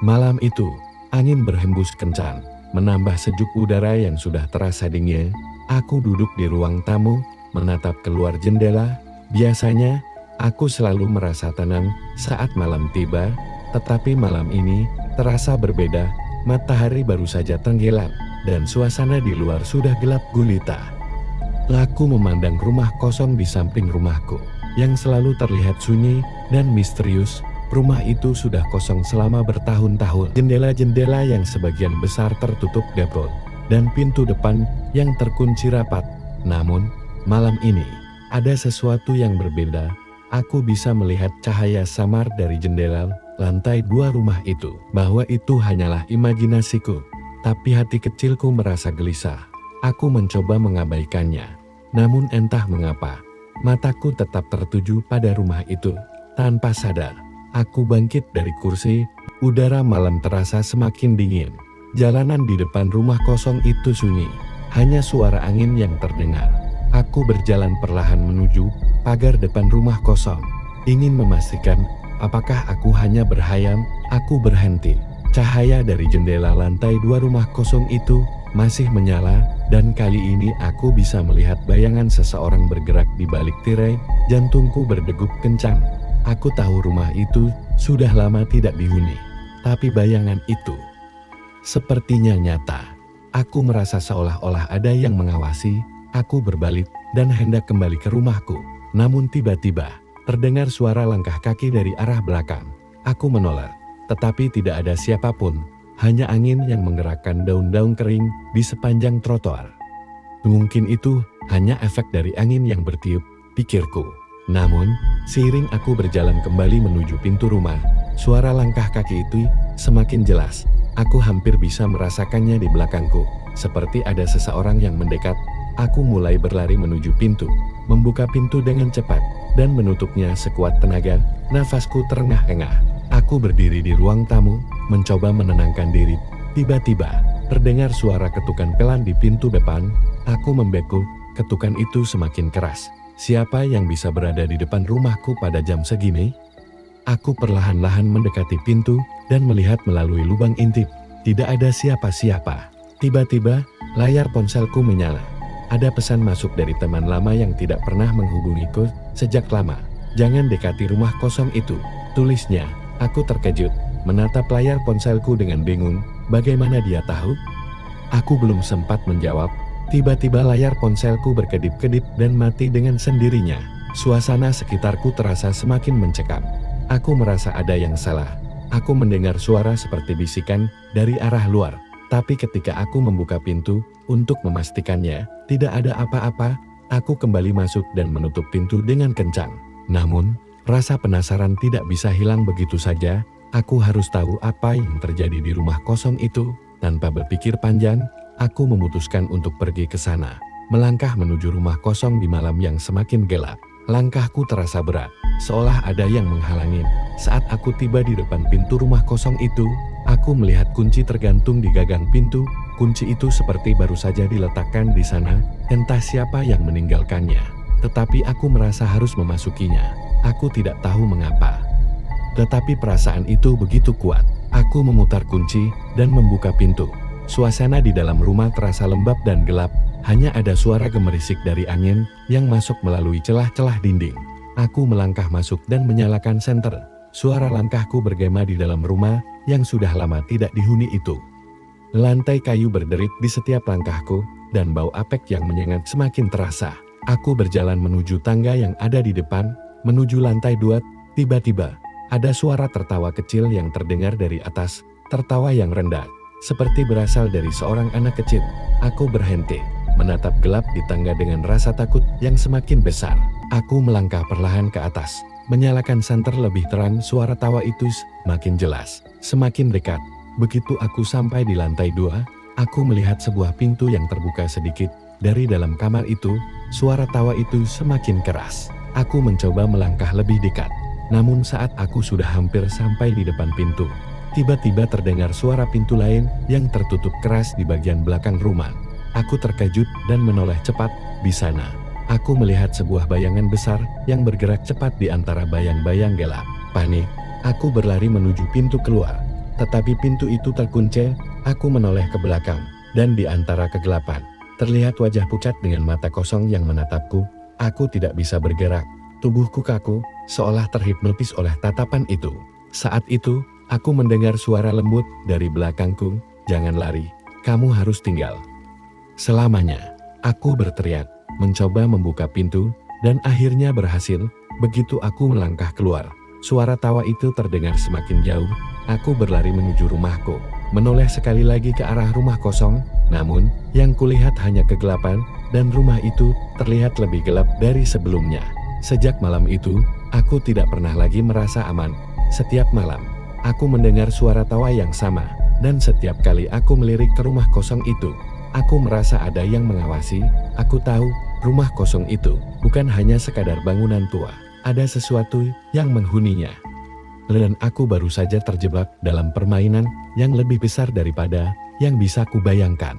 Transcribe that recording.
Malam itu, angin berhembus kencang, menambah sejuk udara yang sudah terasa dingin. Aku duduk di ruang tamu, menatap keluar jendela. Biasanya, aku selalu merasa tenang saat malam tiba, tetapi malam ini terasa berbeda. Matahari baru saja tenggelam, dan suasana di luar sudah gelap gulita. Aku memandang rumah kosong di samping rumahku, yang selalu terlihat sunyi dan misterius. Rumah itu sudah kosong selama bertahun-tahun. Jendela-jendela yang sebagian besar tertutup gapol, dan pintu depan yang terkunci rapat. Namun, malam ini, ada sesuatu yang berbeda. Aku bisa melihat cahaya samar dari jendela lantai 2 rumah itu. Bahwa itu hanyalah imajinasiku, tapi hati kecilku merasa gelisah. Aku mencoba mengabaikannya. Namun entah mengapa, mataku tetap tertuju pada rumah itu. Tanpa sadar, aku bangkit dari kursi. Udara malam terasa semakin dingin. Jalanan di depan rumah kosong itu sunyi. Hanya suara angin yang terdengar. Aku berjalan perlahan menuju pagar depan rumah kosong. Ingin memastikan apakah aku hanya berhayal. Aku berhenti. Cahaya dari jendela lantai 2 rumah kosong itu masih menyala, dan kali ini aku bisa melihat bayangan seseorang bergerak di balik tirai. Jantungku berdegup kencang. Aku tahu rumah itu sudah lama tidak dihuni, tapi bayangan itu sepertinya nyata. Aku merasa seolah-olah ada yang mengawasi. Aku berbalik dan hendak kembali ke rumahku. Namun tiba-tiba, terdengar suara langkah kaki dari arah belakang. Aku menoleh, tetapi tidak ada siapapun. Hanya angin yang menggerakkan daun-daun kering di sepanjang trotoar. Mungkin itu hanya efek dari angin yang bertiup, pikirku. Namun, seiring aku berjalan kembali menuju pintu rumah, suara langkah kaki itu semakin jelas. Aku hampir bisa merasakannya di belakangku, seperti ada seseorang yang mendekat. Aku mulai berlari menuju pintu, membuka pintu dengan cepat, dan menutupnya sekuat tenaga. Nafasku terengah-engah. Aku berdiri di ruang tamu, mencoba menenangkan diri. Tiba-tiba, terdengar suara ketukan pelan di pintu depan. Aku membeku, ketukan itu semakin keras. Siapa yang bisa berada di depan rumahku pada jam segini? Aku perlahan-lahan mendekati pintu dan melihat melalui lubang intip. Tidak ada siapa-siapa. Tiba-tiba, layar ponselku menyala. Ada pesan masuk dari teman lama yang tidak pernah menghubungiku sejak lama. "Jangan dekati rumah kosong itu," tulisnya. Aku terkejut, menatap layar ponselku dengan bingung. Bagaimana dia tahu? Aku belum sempat menjawab. Tiba-tiba layar ponselku berkedip-kedip dan mati dengan sendirinya. Suasana sekitarku terasa semakin mencekam. Aku merasa ada yang salah. Aku mendengar suara seperti bisikan dari arah luar. Tapi ketika aku membuka pintu untuk memastikannya tidak ada apa-apa, aku kembali masuk dan menutup pintu dengan kencang. Namun, rasa penasaran tidak bisa hilang begitu saja. Aku harus tahu apa yang terjadi di rumah kosong itu. Tanpa berpikir panjang, aku memutuskan untuk pergi ke sana. Melangkah menuju rumah kosong di malam yang semakin gelap. Langkahku terasa berat, seolah ada yang menghalangi. Saat aku tiba di depan pintu rumah kosong itu, aku melihat kunci tergantung di gagang pintu. Kunci itu seperti baru saja diletakkan di sana. Entah siapa yang meninggalkannya, tetapi aku merasa harus memasukinya. Aku tidak tahu mengapa, tetapi perasaan itu begitu kuat. Aku memutar kunci dan membuka pintu. Suasana di dalam rumah terasa lembab dan gelap. Hanya ada suara gemerisik dari angin yang masuk melalui celah-celah dinding. Aku melangkah masuk dan menyalakan senter. Suara langkahku bergema di dalam rumah yang sudah lama tidak dihuni itu. Lantai kayu berderit di setiap langkahku, dan bau apek yang menyengat semakin terasa. Aku berjalan menuju tangga yang ada di depan, menuju lantai 2. Tiba-tiba, ada suara tertawa kecil yang terdengar dari atas. Tertawa yang rendah, seperti berasal dari seorang anak kecil. Aku berhenti, menatap gelap di tangga dengan rasa takut yang semakin besar. Aku melangkah perlahan ke atas, menyalakan senter lebih terang. Suara tawa itu makin jelas, semakin dekat. Begitu aku sampai di lantai 2, aku melihat sebuah pintu yang terbuka sedikit. Dari dalam kamar itu, suara tawa itu semakin keras. Aku mencoba melangkah lebih dekat. Namun saat aku sudah hampir sampai di depan pintu, tiba-tiba terdengar suara pintu lain yang tertutup keras di bagian belakang rumah. Aku terkejut dan menoleh cepat. Di sana, aku melihat sebuah bayangan besar yang bergerak cepat di antara bayang-bayang gelap. Panik, aku berlari menuju pintu keluar. Tetapi pintu itu terkunci, aku menoleh ke belakang, dan di antara kegelapan, terlihat wajah pucat dengan mata kosong yang menatapku. Aku tidak bisa bergerak, tubuhku kaku, seolah terhipnotis oleh tatapan itu. Saat itu, aku mendengar suara lembut dari belakangku, "Jangan lari, kamu harus tinggal selamanya." Aku berteriak, mencoba membuka pintu, dan akhirnya berhasil. Begitu aku melangkah keluar, suara tawa itu terdengar semakin jauh. Aku berlari menuju rumahku, menoleh sekali lagi ke arah rumah kosong, namun yang kulihat hanya kegelapan, dan rumah itu terlihat lebih gelap dari sebelumnya. Sejak malam itu, aku tidak pernah lagi merasa aman. Setiap malam, aku mendengar suara tawa yang sama, dan setiap kali aku melirik ke rumah kosong itu, aku merasa ada yang mengawasi. Aku tahu, rumah kosong itu bukan hanya sekadar bangunan tua, ada sesuatu yang menghuninya. Dan aku baru saja terjebak dalam permainan yang lebih besar daripada yang bisa kubayangkan.